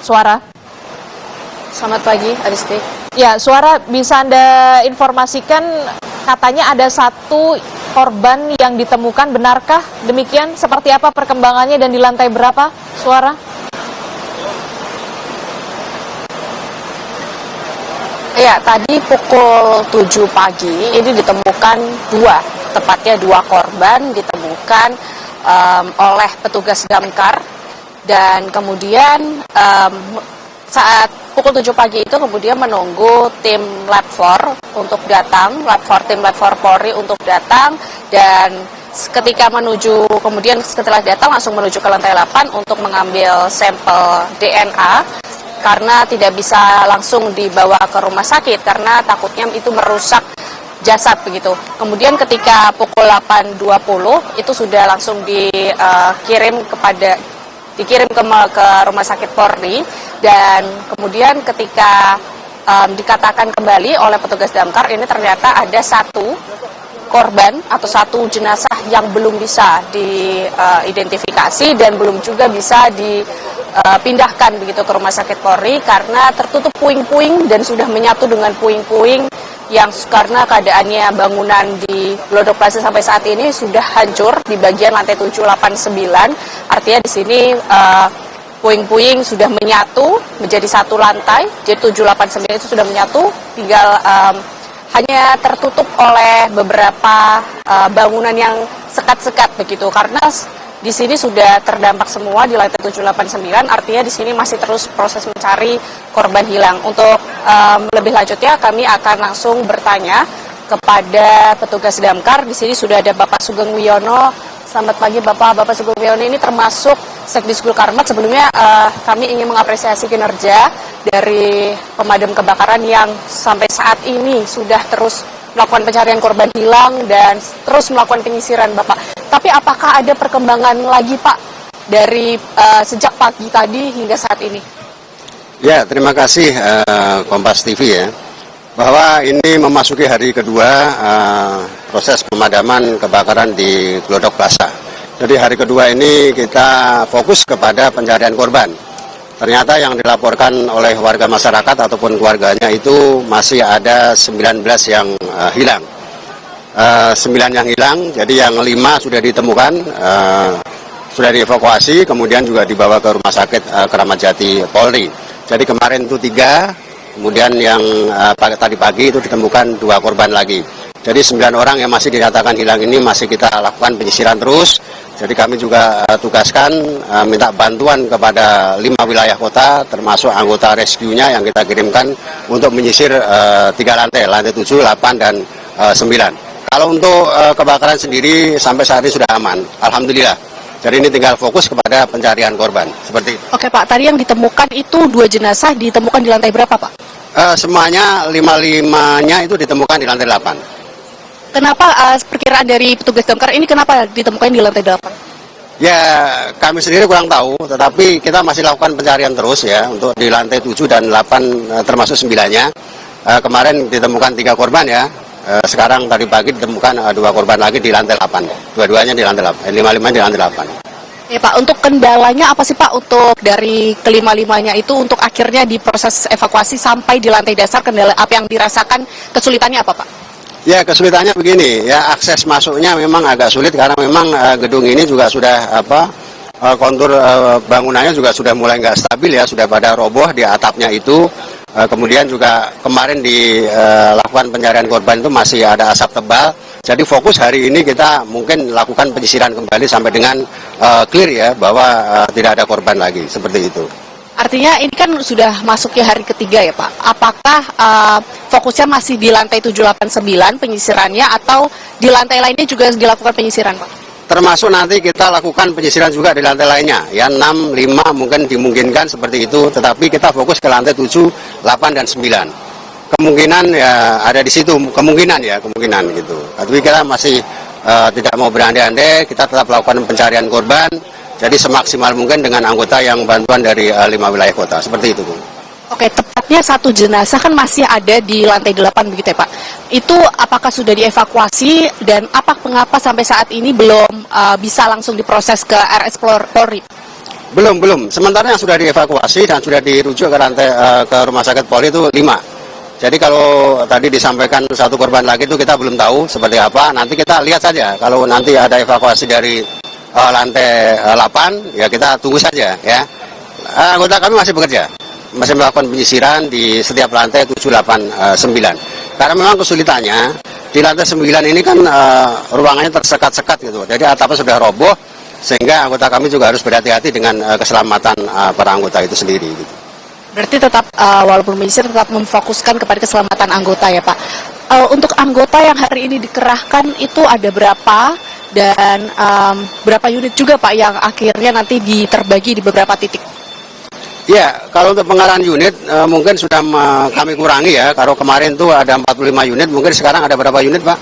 Suara. Selamat pagi, Adisti. Ya, Suara, bisa Anda informasikan katanya ada satu korban yang ditemukan, benarkah demikian? Seperti apa perkembangannya dan di lantai berapa, Suara? Ya, tadi pukul 7 pagi ini ditemukan tepatnya dua korban ditemukan oleh petugas damkar, dan kemudian saat pukul 7 pagi itu kemudian menunggu tim Lab 4 untuk datang, tim Lab 4 Polri untuk datang, dan ketika setelah datang langsung menuju ke lantai 8 untuk mengambil sampel DNA karena tidak bisa langsung dibawa ke rumah sakit karena takutnya itu merusak jasad begitu. Kemudian ketika pukul 8.20 itu sudah langsung dikirim ke rumah sakit Polri, dan kemudian ketika dikatakan kembali oleh petugas damkar ini ternyata ada satu korban atau satu jenazah yang belum bisa diidentifikasi dan belum juga bisa dipindahkan begitu ke rumah sakit Polri karena tertutup puing-puing dan sudah menyatu dengan puing-puing yang karena keadaannya bangunan di Glodok Plaza sampai saat ini sudah hancur di bagian lantai 7, 8, 9. Artinya di sini puing-puing sudah menyatu menjadi satu lantai, jadi 7, 8, 9 itu sudah menyatu, tinggal hanya tertutup oleh beberapa bangunan yang sekat-sekat begitu, karena di sini sudah terdampak semua di lantai 7, 8, 9, artinya di sini masih terus proses mencari korban hilang. Untuk lebih lanjutnya kami akan langsung bertanya kepada petugas damkar. Di sini sudah ada Bapak Sugeng Wiono. Selamat pagi Bapak Sugeng Wiono, ini termasuk Sekdisgul Karmat. Sebelumnya kami ingin mengapresiasi kinerja dari pemadam kebakaran yang sampai saat ini sudah terus melakukan pencarian korban hilang dan terus melakukan penyisiran Bapak. Tapi apakah ada perkembangan lagi Pak dari sejak pagi tadi hingga saat ini? Ya, terima kasih Kompas TV ya, bahwa ini memasuki hari kedua proses pemadaman kebakaran di Glodok Plaza. Jadi hari kedua ini kita fokus kepada pencarian korban. Ternyata yang dilaporkan oleh warga masyarakat ataupun keluarganya itu masih ada 19 yang hilang. 9 yang hilang, jadi yang 5 sudah ditemukan, sudah dievakuasi, kemudian juga dibawa ke Rumah Sakit Keramat Jati Polri. Jadi kemarin itu 3, kemudian yang tadi pagi itu ditemukan 2 korban lagi. Jadi 9 orang yang masih dinyatakan hilang ini masih kita lakukan penyisiran terus. Jadi kami juga tugaskan minta bantuan kepada 5 wilayah kota, termasuk anggota rescue-nya yang kita kirimkan untuk menyisir 3 lantai 7, 8, dan 9. Kalau untuk kebakaran sendiri sampai saat ini sudah aman, alhamdulillah. Jadi ini tinggal fokus kepada pencarian korban, seperti itu. Oke Pak, tadi yang ditemukan itu 2 jenazah ditemukan di lantai berapa Pak? Semuanya 5-5-nya itu ditemukan di lantai 8. Kenapa perkiraan dari petugas damkar ini kenapa ditemukan di lantai 8? Ya, kami sendiri kurang tahu, tetapi kita masih lakukan pencarian terus ya, untuk di lantai 7 dan 8 termasuk 9-nya. Kemarin ditemukan 3 korban ya, sekarang tadi pagi ditemukan 2 korban lagi di lantai 8. Dua-duanya di lantai 8, 5-5 di lantai 8. Ya Pak, untuk kendalanya apa sih Pak untuk dari kelima-limanya itu untuk akhirnya diproses evakuasi sampai di lantai dasar, kendala apa yang dirasakan, kesulitannya apa Pak? Ya, kesulitannya begini ya, akses masuknya memang agak sulit karena memang gedung ini juga sudah kontur bangunannya juga sudah mulai nggak stabil ya, sudah pada roboh di atapnya itu. Kemudian juga kemarin dilakukan pencarian korban itu masih ada asap tebal. Jadi fokus hari ini kita mungkin lakukan penyisiran kembali sampai dengan clear ya, bahwa tidak ada korban lagi, seperti itu. Artinya ini kan sudah masuknya hari ketiga ya Pak. Apakah fokusnya masih di lantai 7, 8, 9 penyisirannya atau di lantai lainnya juga dilakukan penyisiran Pak? Termasuk nanti kita lakukan penyisiran juga di lantai lainnya. Ya 6, 5 mungkin dimungkinkan seperti itu. Tetapi kita fokus ke lantai 7, 8, dan 9. Kemungkinan ya ada di situ, kemungkinan gitu. Tapi kita masih tidak mau berandai-andai, kita tetap lakukan pencarian korban. Jadi semaksimal mungkin dengan anggota yang bantuan dari 5 wilayah kota, seperti itu Bu. Oke, tepatnya 1 jenazah kan masih ada di lantai 8 begitu ya Pak. Itu apakah sudah dievakuasi dan mengapa sampai saat ini belum bisa langsung diproses ke RS Polri? Belum. Sementara yang sudah dievakuasi dan sudah dirujuk ke rumah sakit Polri itu 5. Jadi kalau tadi disampaikan 1 korban lagi itu kita belum tahu seperti apa. Nanti kita lihat saja. Kalau nanti ada evakuasi dari lantai 8, ya kita tunggu saja ya. Anggota kami masih bekerja, masih melakukan penyisiran di setiap lantai 7, 8, 9. Karena memang kesulitannya di lantai 9 ini kan ruangannya tersekat-sekat gitu. Jadi atapnya sudah roboh, sehingga anggota kami juga harus berhati-hati dengan keselamatan para anggota itu sendiri gitu. Berarti tetap walaupun menyisir tetap memfokuskan kepada keselamatan anggota ya Pak. Untuk anggota yang hari ini dikerahkan itu ada berapa dan berapa unit juga Pak yang akhirnya nanti diterbagi di beberapa titik? Ya, kalau untuk pengarahan unit mungkin sudah kami kurangi ya. Kalau kemarin tuh ada 45 unit, mungkin sekarang ada berapa unit Pak?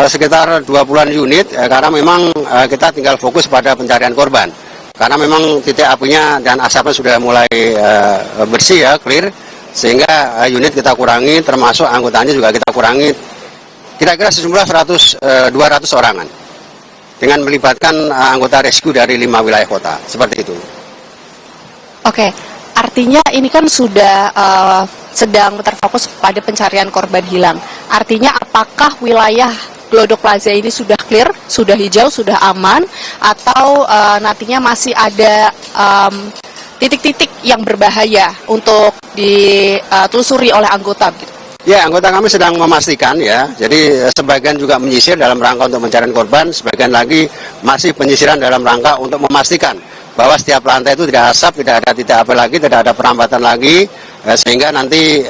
Sekitar 20-an unit, karena memang kita tinggal fokus pada pencarian korban. Karena memang titik apinya dan asapnya sudah mulai bersih ya, clear, sehingga unit kita kurangi, termasuk anggotanya juga kita kurangi, kira-kira sejumlah 200 orangan, dengan melibatkan anggota rescue dari 5 wilayah kota, seperti itu. Oke, artinya ini kan sudah sedang terfokus pada pencarian korban hilang. Artinya apakah wilayah Glodok Plaza ini sudah clear, sudah hijau, sudah aman, atau nantinya masih ada titik-titik yang berbahaya untuk ditelusuri oleh anggota? Gitu? Ya, anggota kami sedang memastikan ya. Jadi sebagian juga menyisir dalam rangka untuk mencari korban, sebagian lagi masih penyisiran dalam rangka untuk memastikan bahwa setiap lantai itu tidak asap, tidak ada titik api lagi, tidak ada perambatan lagi, sehingga nanti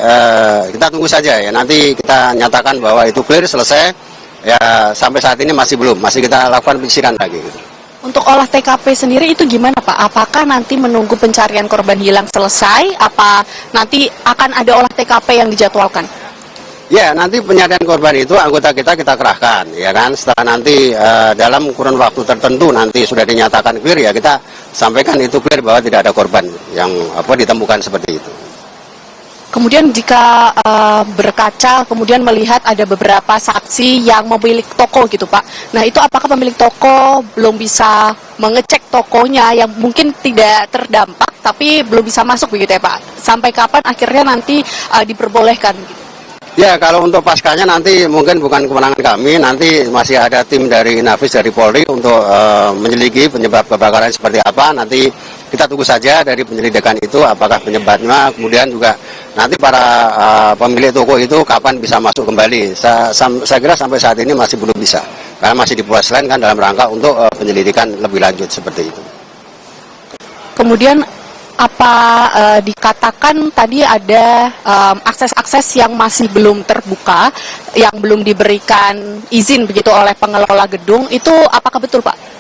kita tunggu saja ya. Nanti kita nyatakan bahwa itu clear, selesai. Ya, sampai saat ini masih belum, masih kita lakukan penyisiran lagi. Untuk olah TKP sendiri itu gimana Pak? Apakah nanti menunggu pencarian korban hilang selesai? Apa nanti akan ada olah TKP yang dijadwalkan? Ya, nanti pencarian korban itu anggota kita kerahkan, ya kan. Setelah nanti dalam kurun waktu tertentu nanti sudah dinyatakan clear, ya kita sampaikan itu clear bahwa tidak ada korban yang ditemukan seperti itu. Kemudian jika berkaca, kemudian melihat ada beberapa saksi yang memiliki toko gitu Pak. Nah itu apakah pemilik toko belum bisa mengecek tokonya yang mungkin tidak terdampak, tapi belum bisa masuk begitu ya Pak? Sampai kapan akhirnya nanti diperbolehkan gitu? Ya, kalau untuk paskanya nanti mungkin bukan kewenangan kami, nanti masih ada tim dari Inafis, dari Polri untuk menyelidiki penyebab kebakaran seperti apa. Nanti kita tunggu saja dari penyelidikan itu apakah penyebabnya, kemudian juga nanti para pemilik toko itu kapan bisa masuk kembali. Saya kira sampai saat ini masih belum bisa, karena masih diproses kan dalam rangka untuk penyelidikan lebih lanjut seperti itu. Kemudian apa dikatakan tadi ada akses-akses yang masih belum terbuka, yang belum diberikan izin begitu oleh pengelola gedung, itu apakah betul Pak?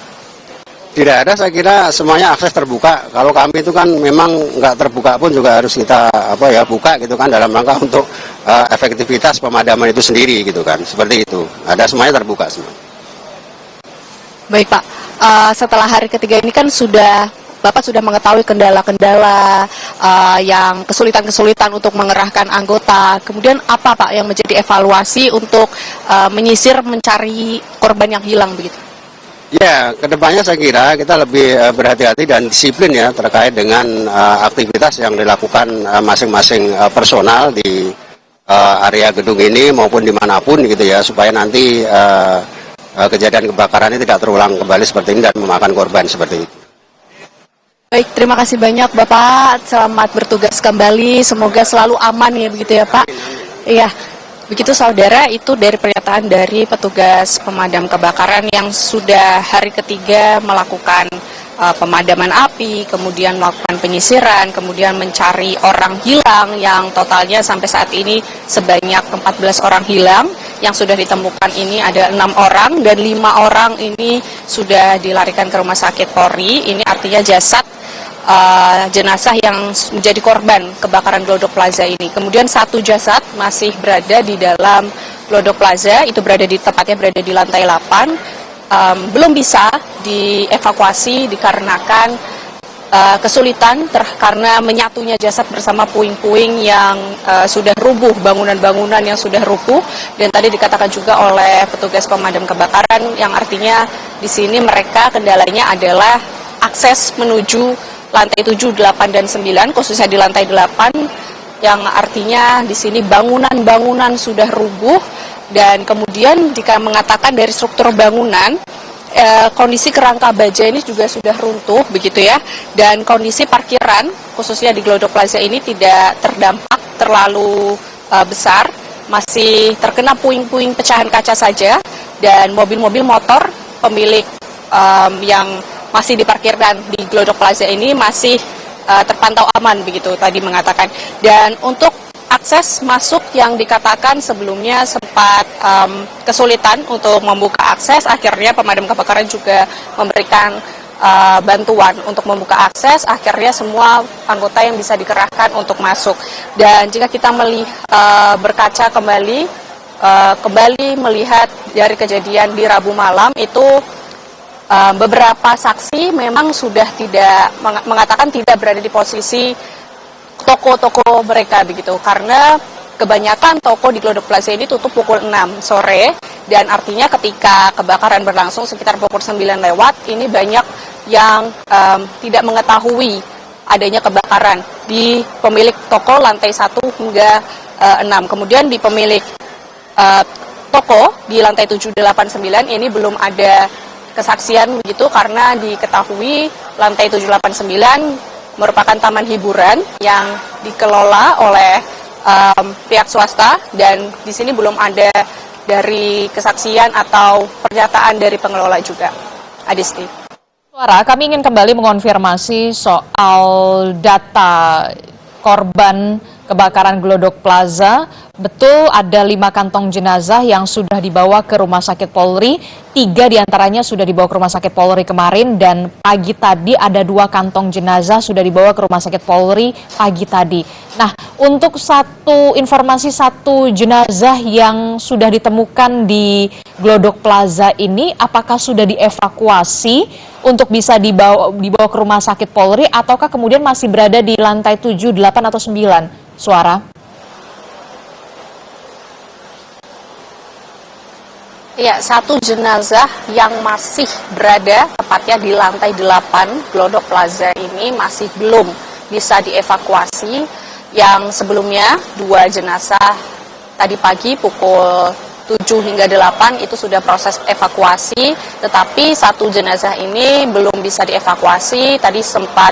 Tidak ada, saya kira semuanya akses terbuka. Kalau kami itu kan memang nggak terbuka pun juga harus kita buka gitu kan, dalam rangka untuk efektivitas pemadaman itu sendiri gitu kan, seperti itu. Ada semuanya terbuka semua. Baik Pak, setelah hari ketiga ini kan Bapak sudah mengetahui kendala-kendala yang kesulitan-kesulitan untuk mengerahkan anggota. Kemudian apa Pak yang menjadi evaluasi untuk menyisir mencari korban yang hilang begitu? Ya, kedepannya saya kira kita lebih berhati-hati dan disiplin ya terkait dengan aktivitas yang dilakukan masing-masing personal di area gedung ini maupun dimanapun gitu ya, supaya nanti kejadian kebakaran ini tidak terulang kembali seperti ini dan memakan korban seperti itu. Baik, terima kasih banyak Bapak, selamat bertugas kembali, semoga selalu aman ya begitu ya Pak. Iya. Begitu saudara, itu dari pernyataan dari petugas pemadam kebakaran yang sudah hari ketiga melakukan pemadaman api, kemudian melakukan penyisiran, kemudian mencari orang hilang yang totalnya sampai saat ini sebanyak 14 orang hilang. Yang sudah ditemukan ini ada 6 orang dan 5 orang ini sudah dilarikan ke rumah sakit Polri. Ini artinya jasad jenazah yang menjadi korban kebakaran Glodok Plaza ini. Kemudian 1 jasad masih berada di dalam Glodok Plaza, itu tepatnya berada di lantai 8, belum bisa dievakuasi dikarenakan kesulitan karena menyatunya jasad bersama puing-puing yang sudah rubuh, bangunan-bangunan yang sudah rubuh, dan tadi dikatakan juga oleh petugas pemadam kebakaran yang artinya di sini mereka kendalanya adalah akses menuju lantai 7, 8, dan 9, khususnya di lantai 8, yang artinya di sini bangunan-bangunan sudah rubuh, dan kemudian jika mengatakan dari struktur bangunan, kondisi kerangka baja ini juga sudah runtuh begitu ya, dan kondisi parkiran khususnya di Glodok Plaza ini tidak terdampak terlalu besar, masih terkena puing-puing pecahan kaca saja, dan mobil-mobil motor pemilik yang masih diparkirkan di Glodok Plaza ini masih terpantau aman begitu tadi mengatakan. Dan untuk akses masuk yang dikatakan sebelumnya sempat kesulitan untuk membuka akses, akhirnya pemadam kebakaran juga memberikan bantuan untuk membuka akses, akhirnya semua anggota yang bisa dikerahkan untuk masuk. Dan jika kita berkaca kembali melihat dari kejadian di Rabu malam itu, beberapa saksi memang sudah tidak mengatakan tidak berada di posisi toko-toko mereka begitu, karena kebanyakan toko di Glodok Plaza ini tutup pukul 6 sore, dan artinya ketika kebakaran berlangsung sekitar pukul 9 lewat, ini banyak yang tidak mengetahui adanya kebakaran di pemilik toko lantai 1 hingga 6. Kemudian di pemilik toko di lantai 7, 8, 9 ini belum ada kesaksian begitu, karena diketahui lantai 7, 8, 9 merupakan taman hiburan yang dikelola oleh pihak swasta, dan di sini belum ada dari kesaksian atau pernyataan dari pengelola juga. Adisti. Suara, kami ingin kembali mengonfirmasi soal data korban kebakaran Glodok Plaza. Betul ada 5 kantong jenazah yang sudah dibawa ke Rumah Sakit Polri, 3 diantaranya sudah dibawa ke Rumah Sakit Polri kemarin, dan pagi tadi ada 2 kantong jenazah sudah dibawa ke Rumah Sakit Polri pagi tadi. Nah, untuk informasi satu jenazah yang sudah ditemukan di Glodok Plaza ini, apakah sudah dievakuasi untuk bisa dibawa ke Rumah Sakit Polri, ataukah kemudian masih berada di lantai 7, 8, atau 9? Suara. Ya, satu jenazah yang masih berada tepatnya di lantai 8 Glodok Plaza ini masih belum bisa dievakuasi. Yang sebelumnya 2 jenazah tadi pagi pukul 7 hingga 8 itu sudah proses evakuasi, tetapi 1 jenazah ini belum bisa dievakuasi. Tadi sempat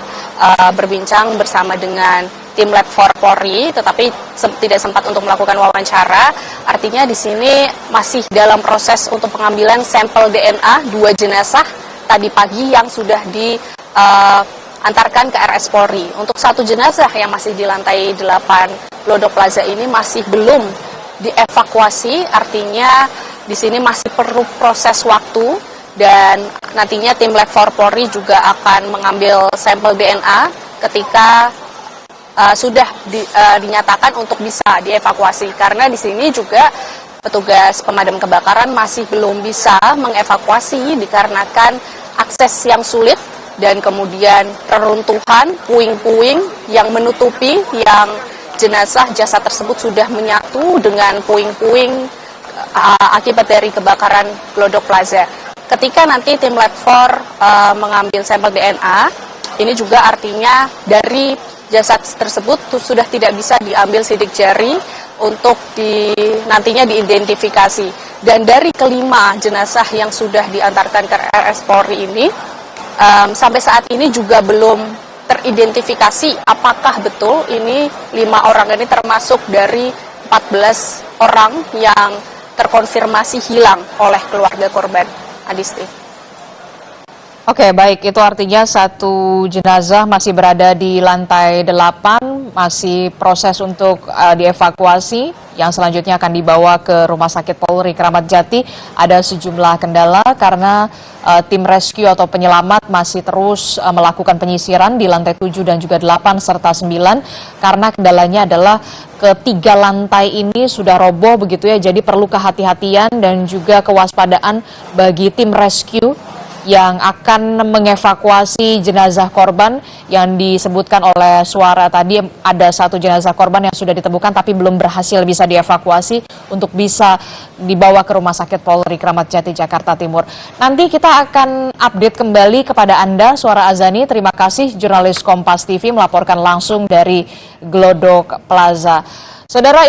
berbincang bersama dengan tim Lab 4 Polri, tetapi tidak sempat untuk melakukan wawancara. Artinya di sini masih dalam proses untuk pengambilan sampel DNA 2 jenazah tadi pagi yang sudah diantarkan ke RS Polri. Untuk 1 jenazah yang masih di lantai 8 Glodok Plaza ini masih belum dievakuasi, artinya di sini masih perlu proses waktu, dan nantinya tim Lab 4 Polri juga akan mengambil sampel DNA ketika sudah dinyatakan untuk bisa dievakuasi, karena di sini juga petugas pemadam kebakaran masih belum bisa mengevakuasi dikarenakan akses yang sulit dan kemudian reruntuhan puing-puing yang menutupi yang jenazah jasad tersebut sudah menyatu dengan puing-puing akibat dari kebakaran Glodok Plaza. Ketika nanti tim Lab 4 mengambil sampel DNA, ini juga artinya dari jasad tersebut sudah tidak bisa diambil sidik jari untuk nantinya diidentifikasi. Dan dari kelima jenazah yang sudah diantarkan ke RS Polri ini, sampai saat ini juga belum teridentifikasi apakah betul ini 5 orang ini termasuk dari 14 orang yang terkonfirmasi hilang oleh keluarga korban. Adisti. Oke, baik. Itu artinya 1 jenazah masih berada di lantai 8, masih proses untuk dievakuasi, yang selanjutnya akan dibawa ke Rumah Sakit Polri Kramat Jati. Ada sejumlah kendala karena tim rescue atau penyelamat masih terus melakukan penyisiran di lantai 7 dan juga 8 serta 9, karena kendalanya adalah ketiga lantai ini sudah roboh begitu ya, jadi perlu kehati-hatian dan juga kewaspadaan bagi tim rescue yang akan mengevakuasi jenazah korban yang disebutkan oleh Suara tadi. Ada satu jenazah korban yang sudah ditemukan tapi belum berhasil bisa dievakuasi untuk bisa dibawa ke Rumah Sakit Polri Kramat Jati, Jakarta Timur. Nanti kita akan update kembali kepada Anda, Suara Azani. Terima kasih jurnalis Kompas TV melaporkan langsung dari Glodok Plaza. Saudara,